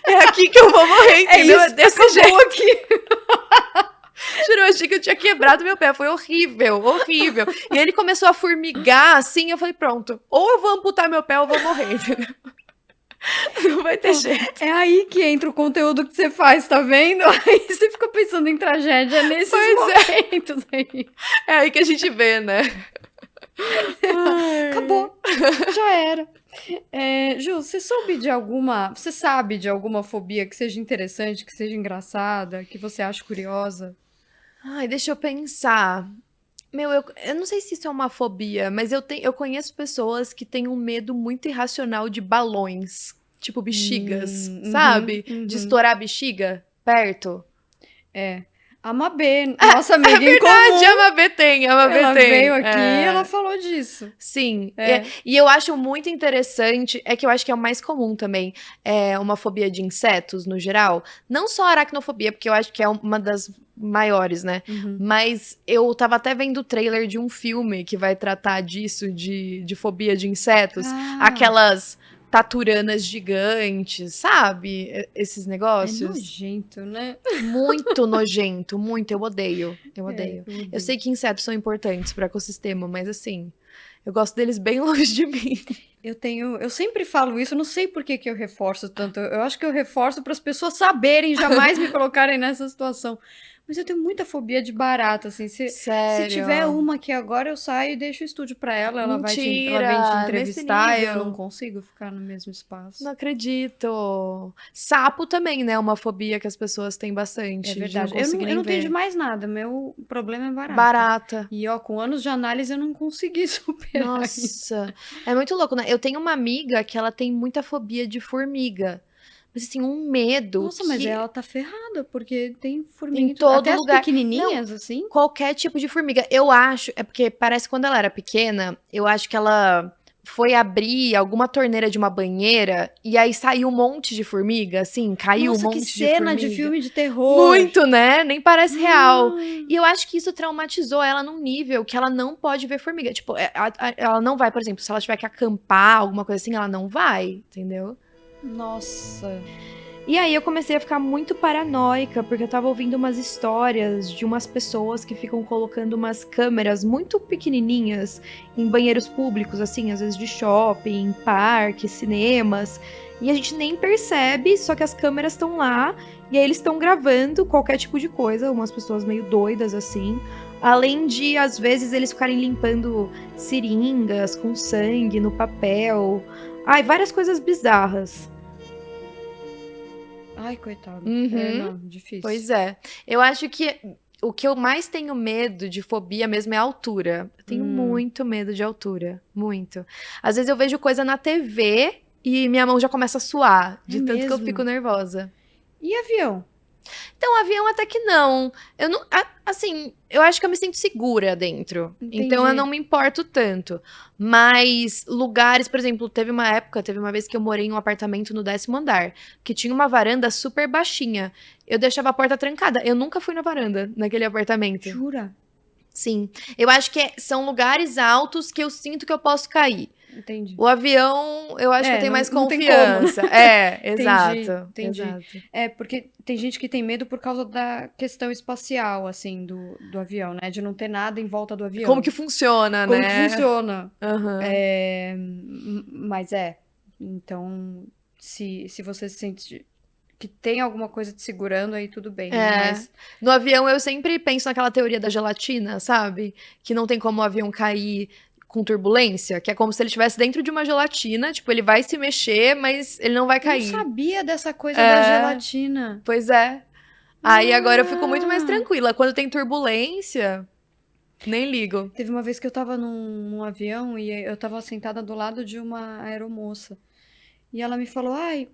É aqui que eu vou morrer, entendeu? É desse jeito. Aqui. Juro, eu achei que eu tinha quebrado meu pé. Foi horrível, horrível. E ele começou a formigar, assim, eu falei, pronto. Ou eu vou amputar meu pé ou eu vou morrer, entendeu? vai ter jeito. É aí que entra o conteúdo que você faz, tá vendo? Aí você fica pensando em tragédia nesses momentos aí. É aí que a gente vê, né? Acabou. Já era. Ju, você sabe de alguma fobia que seja interessante, que seja engraçada, que você acha curiosa? Ai, deixa eu pensar. Meu, eu não sei se isso é uma fobia, mas eu conheço pessoas que têm um medo muito irracional de balões. Tipo bexigas, sabe? De estourar a bexiga perto. A Mabê, nossa amiga em Verdade, comum, a Mabê tem, a Mabê ela tem. veio aqui e É. ela falou disso. Sim, É. e eu acho muito interessante, é que eu acho que é o mais comum também, uma fobia de insetos no geral. Não só a aracnofobia, porque eu acho que é uma das maiores, né? Mas eu tava até vendo o trailer de um filme que vai tratar disso, de fobia de insetos. Ah, Aquelas taturanas gigantes, sabe? Esses é negócios. nojento, né? Muito nojento, muito. Eu odeio. Eu odeio. eu odeio. Eu sei que insetos são importantes para o ecossistema, mas assim, eu gosto deles bem longe de mim. Eu sempre falo isso, eu não sei por que que eu reforço tanto. Eu acho que eu reforço para as pessoas saberem, jamais me colocarem nessa situação. Mas eu tenho muita fobia de barata, assim. Se tiver Sério. uma que agora eu saio e deixo o estúdio para ela, ela vem te Mentira, nesse entrevistar, eu nível. não consigo ficar no mesmo espaço. Não acredito. Sapo também, né? É uma fobia que as pessoas têm bastante. É De não verdade. Eu conseguirem não tenho de ver. mais nada. Meu problema é barata. Barata. E ó, com anos de análise eu não consegui superar isso. Nossa, é muito louco, né? Eu tenho uma amiga que ela tem muita fobia de formiga. Mas assim, um medo Nossa, mas que ela tá ferrada, porque tem formiga em em tudo. todo Até as lugar. pequenininhas, assim. Qualquer tipo de formiga. Eu acho, é porque parece que quando ela era pequena, eu acho que ela foi abrir alguma torneira de uma banheira e aí saiu um monte de formiga, assim, caiu Nossa, um que monte de cena formiga. de filme de terror. Muito, né? Nem parece real. Ah, E eu acho que isso traumatizou ela num nível que ela não pode ver formiga. Tipo, ela não vai, por exemplo, se ela tiver que acampar, alguma coisa assim, ela não vai, entendeu? nossa. E aí eu comecei a ficar muito paranoica, porque eu tava ouvindo umas histórias de umas pessoas que ficam colocando umas câmeras muito pequenininhas em banheiros públicos, assim, às vezes de shopping, parques, cinemas, e a gente nem percebe, só que as câmeras estão lá, e aí eles estão gravando qualquer tipo de coisa, umas pessoas meio doidas, assim, além de, às vezes, eles ficarem limpando seringas com sangue no papel, várias coisas bizarras. Ai, coitado. Uhum. Não, difícil. Pois é. Eu acho que o que eu mais tenho medo de fobia mesmo é a altura. Eu tenho muito medo de altura. Muito. Às vezes eu vejo coisa na TV e minha mão já começa a suar, de tanto que eu mesmo? fico nervosa. E avião? Então, avião até que não. Eu não. Assim, eu acho que eu me sinto segura dentro. Então eu Entendi. não me importo tanto. Mas lugares, por exemplo, teve uma vez que eu morei em um apartamento no 10º andar, que tinha uma varanda super baixinha. Eu deixava a porta trancada. Eu nunca fui na varanda naquele apartamento. Jura? Sim. Eu acho que são lugares altos que eu sinto que eu posso cair. Entendi. O avião, eu acho que eu tenho mais não tem confiança. como. Exato. Entendi. Exato. Porque tem gente que tem medo por causa da questão espacial, assim, do avião, né? De não ter nada em volta do avião. Como que funciona, Como né? que funciona. Aham. Mas então, se você sente que tem alguma coisa te segurando, aí tudo bem, né? Mas No avião eu sempre penso naquela teoria da gelatina, sabe? Que não tem como o avião cair com turbulência, que é como se ele estivesse dentro de uma gelatina, tipo, ele vai se mexer, mas ele não vai eu cair. não sabia dessa coisa da gelatina. Pois é. Aí agora eu fico muito mais tranquila. Quando tem turbulência, nem ligo. Teve uma vez que eu tava num avião e eu tava sentada do lado de uma aeromoça. E ela me falou, ai,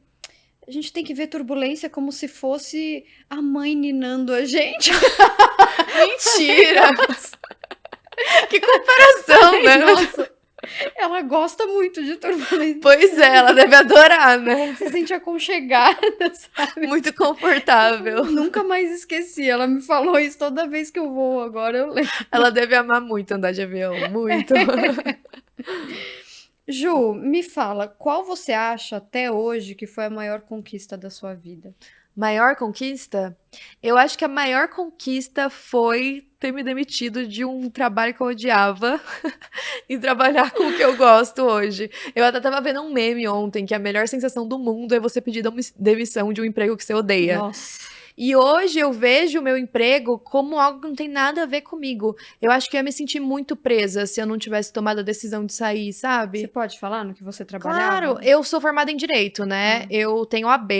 a gente tem que ver turbulência como se fosse a mãe ninando a gente. Mentira! Que comparação, né? Nossa, ela gosta muito de turbulência. Pois é, ela deve adorar, né? Se sente aconchegada, sabe? Muito confortável. Nunca mais esqueci. Ela me falou isso toda vez que eu vou agora, eu lembro. Ela deve amar muito andar de avião, muito. Ju, me fala, qual você acha até hoje que foi a maior conquista da sua vida? Maior conquista? Eu acho que a maior conquista foi ter me demitido de um trabalho que eu odiava e trabalhar com o que eu gosto hoje. Eu até tava vendo um meme ontem que a melhor sensação do mundo é você pedir demissão de um emprego que você odeia. Nossa. E hoje eu vejo o meu emprego como algo que não tem nada a ver comigo. Eu acho que eu ia me sentir muito presa se eu não tivesse tomado a decisão de sair, Você sabe? pode falar no que você Claro, trabalhava? eu sou formada em direito, né? Ah, Eu tenho AB,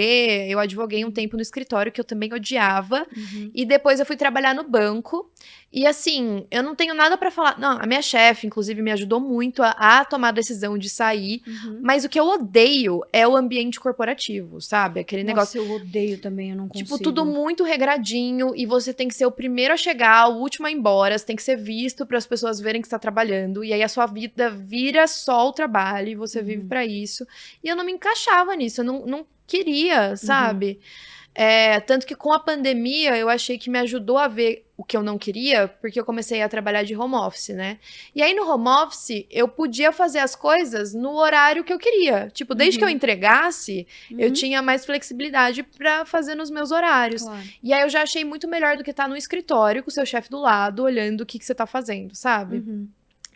eu advoguei um tempo no escritório que eu também odiava, uhum, e depois eu fui trabalhar no banco. E assim, eu não tenho nada pra falar. Não, a minha chefe, inclusive, me ajudou muito a tomar a decisão de sair, uhum. mas o que eu odeio é o ambiente corporativo, sabe? Aquele negócio. Nossa, eu odeio também, eu não Tipo, tudo consigo. muito regradinho e você tem que ser o primeiro a chegar, o último a ir embora, você tem que ser visto para as pessoas verem que você tá trabalhando, e aí a sua vida vira só o trabalho e você vive Uhum, pra isso. E eu não me encaixava nisso, eu não queria, uhum, sabe? Tanto que com a pandemia eu achei que me ajudou a ver o que eu não queria, porque eu comecei a trabalhar de home office, né? E aí no home office eu podia fazer as coisas no horário que eu queria. Tipo, desde que eu uhum, entregasse, eu uhum, tinha mais flexibilidade pra fazer nos meus horários. claro. E aí eu já achei muito melhor do que estar no escritório com o seu chefe do lado, olhando o que você tá fazendo, sabe? Uhum,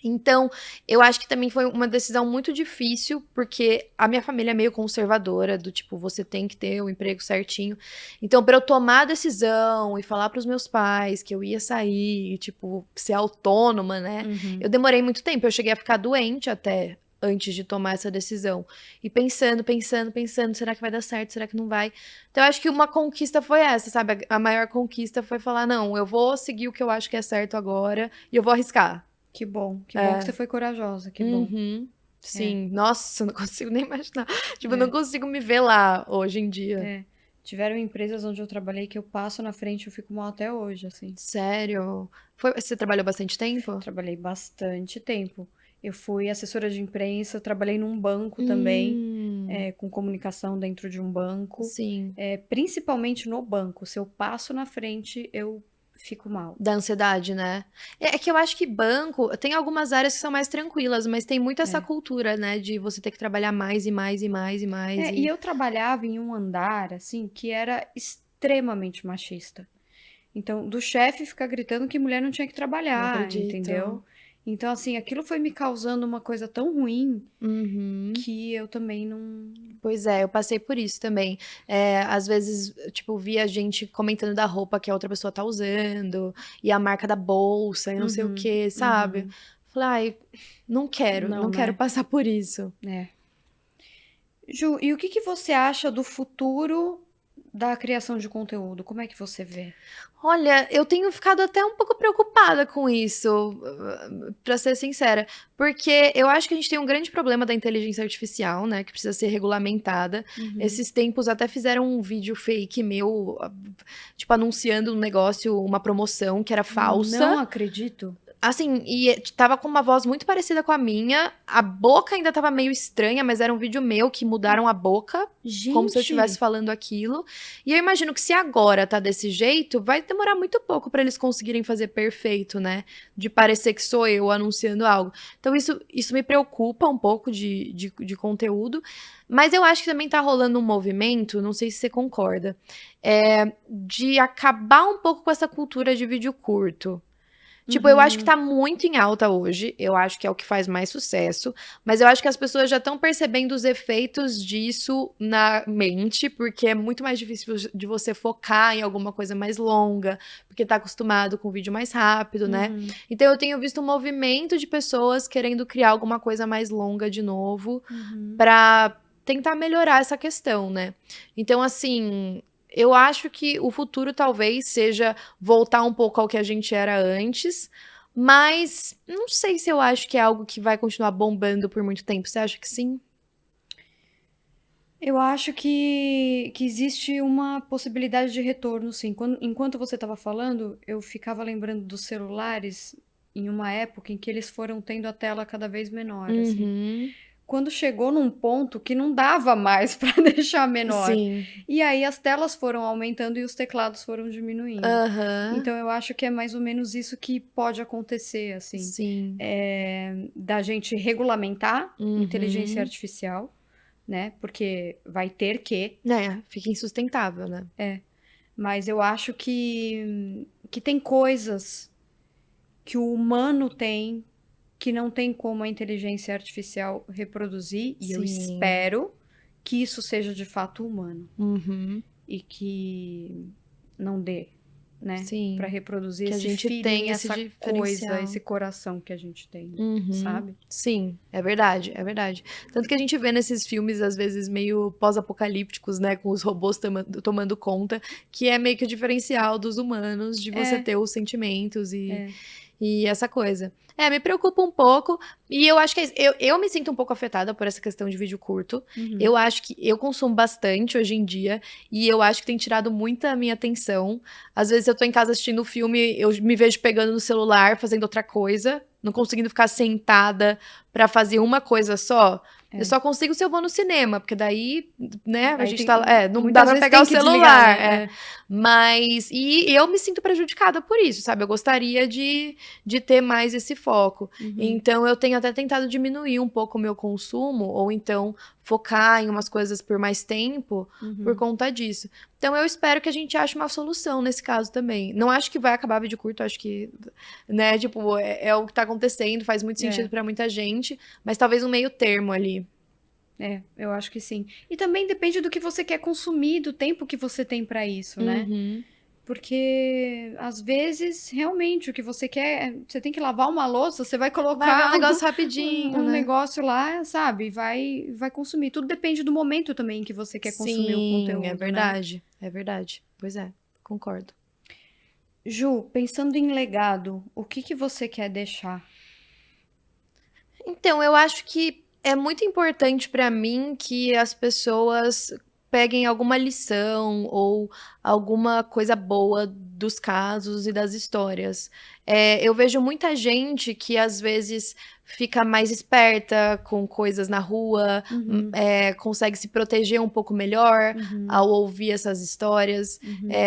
Então, eu acho que também foi uma decisão muito difícil, porque a minha família é meio conservadora, do tipo, você tem que ter o emprego certinho. Então, para eu tomar a decisão e falar para os meus pais que eu ia sair, e, tipo, ser autônoma, né? uhum. Eu demorei muito tempo, eu cheguei a ficar doente até antes de tomar essa decisão. E pensando, será que vai dar certo? Será que não vai? Então, eu acho que uma conquista foi essa, sabe? A maior conquista foi falar, não, eu vou seguir o que eu acho que é certo agora e eu vou arriscar. Que bom que você foi corajosa, que bom. Uhum. É, Sim, nossa, eu não consigo nem imaginar. Tipo, eu não é, consigo me ver lá hoje em dia. é. Tiveram empresas onde eu trabalhei que eu passo na frente e eu fico mal até hoje, assim. Sério? Você trabalhou bastante tempo? Trabalhei bastante tempo. Eu fui assessora de imprensa, trabalhei num banco também, Hum, com comunicação dentro de um banco. sim. Principalmente no banco. Se eu passo na frente, eu fico mal. Da ansiedade, né? É que eu acho que banco, tem algumas áreas que são mais tranquilas, mas tem muito essa É. cultura, né? De você ter que trabalhar mais e mais e mais e mais. E eu trabalhava em um andar, assim, que era extremamente machista. Então, do chefe ficar gritando que mulher não tinha que Não trabalhar, acredito. entendeu? Então, assim, aquilo foi me causando uma coisa tão ruim Uhum. que eu também não. Pois é, eu passei por isso também. Às vezes, tipo, via gente comentando da roupa que a outra pessoa tá usando, e a marca da bolsa, e não sei o Uhum, que, sabe? uhum. Falei, ai, não Não, quero né? passar por isso. É. Ju, e o que que você acha do futuro da criação de conteúdo? Como é que você vê? Olha, eu tenho ficado até um pouco preocupada com isso, pra ser sincera, porque eu acho que a gente tem um grande problema da inteligência artificial, né, que precisa ser regulamentada. Uhum. Esses tempos até fizeram um vídeo fake meu, tipo, anunciando um negócio, uma promoção que era Não falsa. acredito. Assim, e tava com uma voz muito parecida com a minha. A boca ainda tava meio estranha, mas era um vídeo meu que mudaram a boca, como se eu estivesse Gente, falando aquilo. E eu imagino que se agora tá desse jeito, vai demorar muito pouco pra eles conseguirem fazer perfeito, né? De parecer que sou eu anunciando algo. Então isso me preocupa um pouco de conteúdo. Mas eu acho que também tá rolando um movimento, não sei se você concorda, de acabar um pouco com essa cultura de vídeo curto. Tipo, eu acho que uhum, tá muito em alta hoje, eu acho que é o que faz mais sucesso, mas eu acho que as pessoas já estão percebendo os efeitos disso na mente, porque é muito mais difícil de você focar em alguma coisa mais longa, porque tá acostumado com vídeo mais rápido, né? uhum, Então eu tenho visto um movimento de pessoas querendo criar alguma coisa mais longa de novo, uhum. pra tentar melhorar essa questão, né? Então, assim, eu acho que o futuro talvez seja voltar um pouco ao que a gente era antes, mas não sei se eu acho que é algo que vai continuar bombando por muito tempo. Você acha que sim? Eu acho que existe uma possibilidade de retorno, sim. Enquanto você estava falando, eu ficava lembrando dos celulares em uma época em que eles foram tendo a tela cada vez menor, assim. Uhum. Quando chegou num ponto que não dava mais para deixar menor. Sim. E aí as telas foram aumentando e os teclados foram diminuindo. Aham. Então eu acho que é mais ou menos isso que pode acontecer, assim, Sim. da gente regulamentar inteligência Uhum. artificial, né? Porque vai ter que. Fica insustentável, né? Mas eu acho que tem coisas que o humano tem que não tem como a inteligência artificial reproduzir. E eu Sim. espero que isso seja de fato humano. Uhum. E que não dê, né? Sim. Pra reproduzir Que a esse gente feeling, tem esse essa diferencial. coisa, esse coração que a gente tem, Uhum. sabe? Sim, é verdade, é verdade. Tanto que a gente vê nesses filmes, às vezes, meio pós-apocalípticos, né? Com os robôs tomando conta, que é meio que o diferencial dos humanos, de você ter os sentimentos e essa coisa. Me preocupa um pouco. E eu acho que eu me sinto um pouco afetada por essa questão de vídeo curto. Uhum. Eu acho que eu consumo bastante hoje em dia. E eu acho que tem tirado muita minha atenção. Às vezes eu tô em casa assistindo um filme, eu me vejo pegando no celular, fazendo outra coisa. Não conseguindo ficar sentada pra fazer uma coisa só. Eu só consigo se eu vou no cinema, porque daí, né, a Aí gente tem- tá. Não muitas dá pra vezes pegar tem o que celular. desligar, né? Mas. E eu me sinto prejudicada por isso, sabe? Eu gostaria de ter mais esse foco. Uhum. Então, eu tenho até tentado diminuir um pouco o meu consumo, ou então focar em umas coisas por mais tempo, por conta disso. Então, eu espero que a gente ache uma solução nesse caso também. Não acho que vai acabar vídeo curto, acho que, né, tipo, é o que tá acontecendo, faz muito sentido pra muita gente, mas talvez um meio termo ali. Eu acho que sim. E também depende do que você quer consumir, do tempo que você tem pra isso, né? Porque às vezes, realmente, o que você quer, você tem que lavar uma louça, você vai Vai colocar um negócio rapidinho, um né? negócio lá, sabe? Vai consumir. Tudo depende do momento também que você quer consumir o conteúdo, é né? verdade, é verdade. Pois é, concordo. Ju, pensando em legado, o que você quer deixar? Então, eu acho que é muito importante pra mim que as pessoas peguem alguma lição ou alguma coisa boa dos casos e das histórias. Eu vejo muita gente que às vezes fica mais esperta com coisas na rua, consegue se proteger um pouco melhor ao ouvir essas histórias.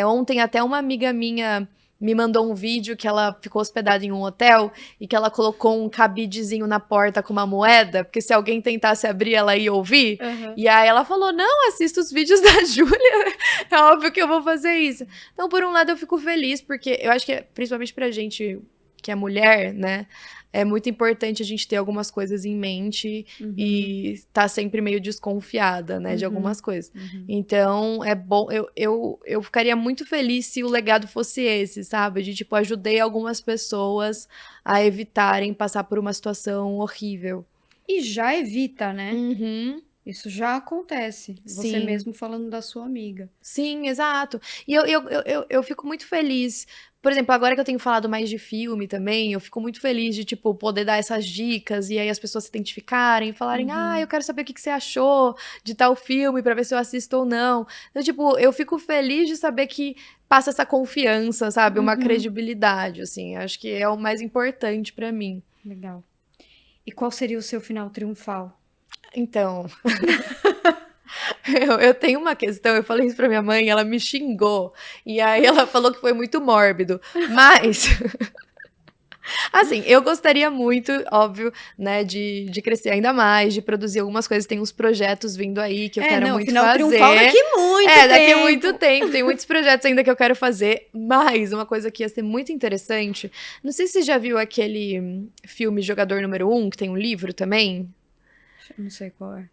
Ontem até uma amiga minha me mandou um vídeo que ela ficou hospedada em um hotel e que ela colocou um cabidezinho na porta com uma moeda, porque se alguém tentasse abrir, ela ia ouvir. E aí ela falou, não, assista os vídeos da Júlia, é óbvio que eu vou fazer isso. Então, por um lado, eu fico feliz, porque eu acho que, principalmente pra gente que é mulher, né, é muito importante a gente ter algumas coisas em mente e tá sempre meio desconfiada, né, de algumas coisas. Então, é bom, eu ficaria muito feliz se o legado fosse esse, sabe? De, tipo, ajudei algumas pessoas a evitarem passar por uma situação horrível. E já evita, né? Isso já acontece. Você Sim. mesmo falando da sua amiga. Sim, exato. E eu fico muito feliz. Por exemplo, agora que eu tenho falado mais de filme também, eu fico muito feliz de, tipo, poder dar essas dicas e aí as pessoas se identificarem e falarem, eu quero saber o que você achou de tal filme pra ver se eu assisto ou não. Então, tipo, eu fico feliz de saber que passa essa confiança, sabe? Uma credibilidade, assim. Acho que é o mais importante pra mim. Legal. E qual seria o seu final triunfal? Então, eu tenho uma questão, eu falei isso pra minha mãe, ela me xingou, e aí ela falou que foi muito mórbido, mas, assim, eu gostaria muito, óbvio, né, de crescer ainda mais, de produzir algumas coisas, tem uns projetos vindo aí que eu quero muito final fazer. triunfal daqui muito tempo. Daqui muito tempo, tem muitos projetos ainda que eu quero fazer, mas uma coisa que ia ser muito interessante, não sei se você já viu aquele filme Jogador Número 1, que tem um livro também. Não sei qual é.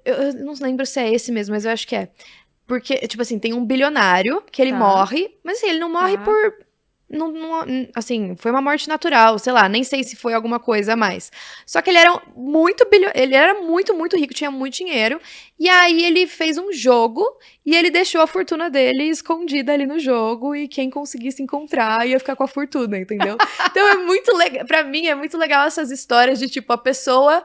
Eu não lembro se é esse mesmo, mas eu acho que é. Porque, tipo assim, tem um bilionário que ele Tá. morre, mas assim, ele não morre por. Assim, foi uma morte natural, sei lá, nem sei se foi alguma coisa a mais. Só que ele era ele era muito, muito rico, tinha muito dinheiro. E aí ele fez um jogo e ele deixou a fortuna dele escondida ali no jogo. E quem conseguisse encontrar ia ficar com a fortuna, entendeu? Então é muito legal. Pra mim é muito legal essas histórias de tipo, a pessoa.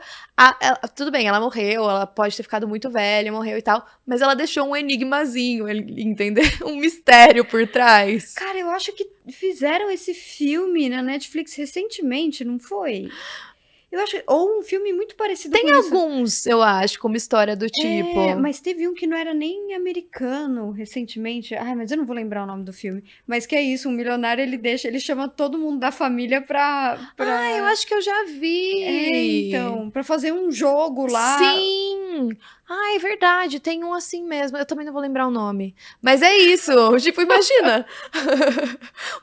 Tudo bem, ela morreu, ela pode ter ficado muito velha, morreu e tal. Mas ela deixou um enigmazinho, entendeu? Um mistério por trás. Cara, eu acho que fizeram esse filme na Netflix recentemente, não foi? Eu acho, ou um filme muito parecido Tem com isso. alguns, eu acho, como história do tipo. Mas teve um que não era nem americano recentemente. Ai, mas eu não vou lembrar o nome do filme. Mas que é isso, um milionário, ele chama todo mundo da família pra... Eu acho que eu já vi. então, pra fazer um jogo lá. Sim! Ah, é verdade, tem um assim mesmo. Eu também não vou lembrar o nome. Mas é isso. Tipo, imagina.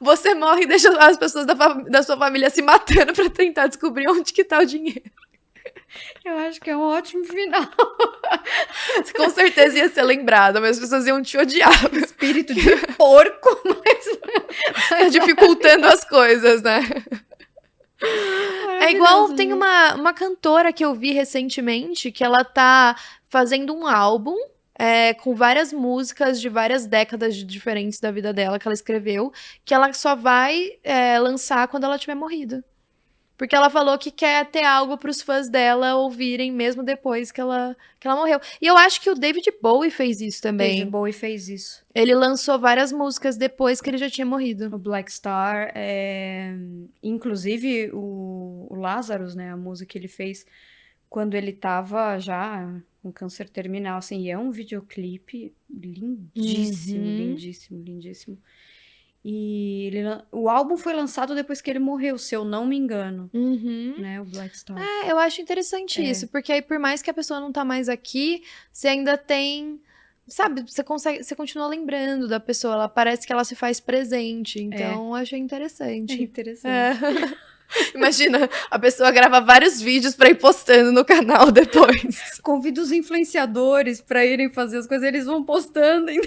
Você morre e deixa as pessoas da sua família se matando pra tentar descobrir onde que tá o dinheiro. Eu acho que é um ótimo final. Com certeza ia ser lembrada, mas as pessoas iam te odiar. Espírito de porco, Tá dificultando as coisas, né? É igual, maravilhoso, tem Ju. uma cantora que eu vi recentemente que ela tá fazendo um álbum com várias músicas de várias décadas diferentes da vida dela que ela escreveu, que ela só vai lançar quando ela tiver morrido. Porque ela falou que quer ter algo pros fãs dela ouvirem mesmo depois que ela morreu. E eu acho que o David Bowie fez isso David também. Bowie fez isso. Ele lançou várias músicas depois que ele já tinha morrido. O Black Star, inclusive o Lazarus, né, a música que ele fez quando ele tava já com câncer terminal, assim, e é um videoclipe lindíssimo, Uhum. lindíssimo, lindíssimo. E o álbum foi lançado depois que ele morreu, se eu não me engano, Uhum. né, o Black Star. Eu acho interessante isso, porque aí por mais que a pessoa não tá mais aqui, você ainda tem, sabe, você continua lembrando da pessoa, ela parece que ela se faz presente, então eu achei É interessante. interessante. Imagina, a pessoa grava vários vídeos pra ir postando no canal depois. Convido os influenciadores pra irem fazer as coisas, eles vão postando. Imagina!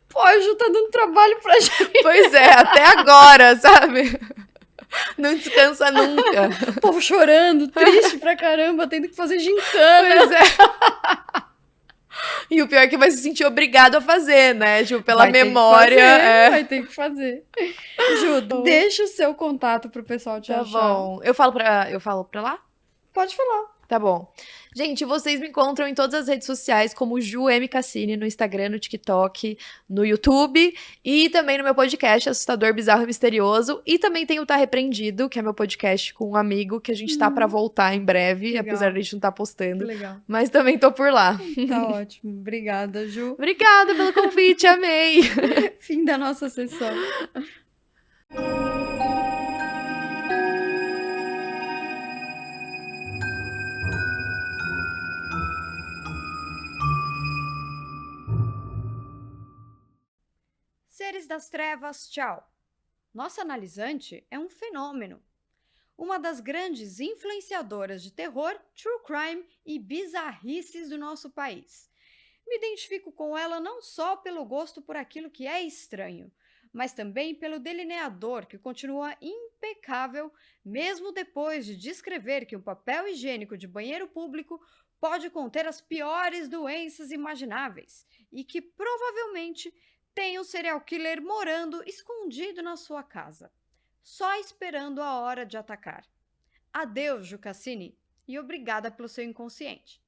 Pô, a Ju tá dando trabalho pra gente. Pois é, até agora, sabe? Não descansa nunca. O povo chorando, triste pra caramba, tendo que fazer gincana. Pois é. E o pior é que vai se sentir obrigado a fazer, né? Tipo, pela Vai ter que memória. fazer, vai ter que fazer. Ju, deixa o seu contato pro pessoal te Tá achar. bom. Eu falo pra lá? Pode falar. Tá bom. Gente, vocês me encontram em todas as redes sociais como Ju M. Cassini, no Instagram, no TikTok, no YouTube e também no meu podcast Assustador, Bizarro e Misterioso. E também tem o Tá Repreendido, que é meu podcast com um amigo que a gente tá pra voltar em breve, Legal. apesar de a gente não tá postando. Legal. Mas também tô por lá. Tá ótimo. Obrigada, Ju. Obrigada pelo convite, amei! Fim da nossa sessão. Seres das trevas, tchau. Nossa analisante é um fenômeno. Uma das grandes influenciadoras de terror, true crime e bizarrices do nosso país. Me identifico com ela não só pelo gosto por aquilo que é estranho, mas também pelo delineador que continua impecável, mesmo depois de descrever que o papel higiênico de banheiro público pode conter as piores doenças imagináveis e que provavelmente tem um serial killer morando escondido na sua casa, só esperando a hora de atacar. Adeus, Ju Cassini, e obrigada pelo seu inconsciente.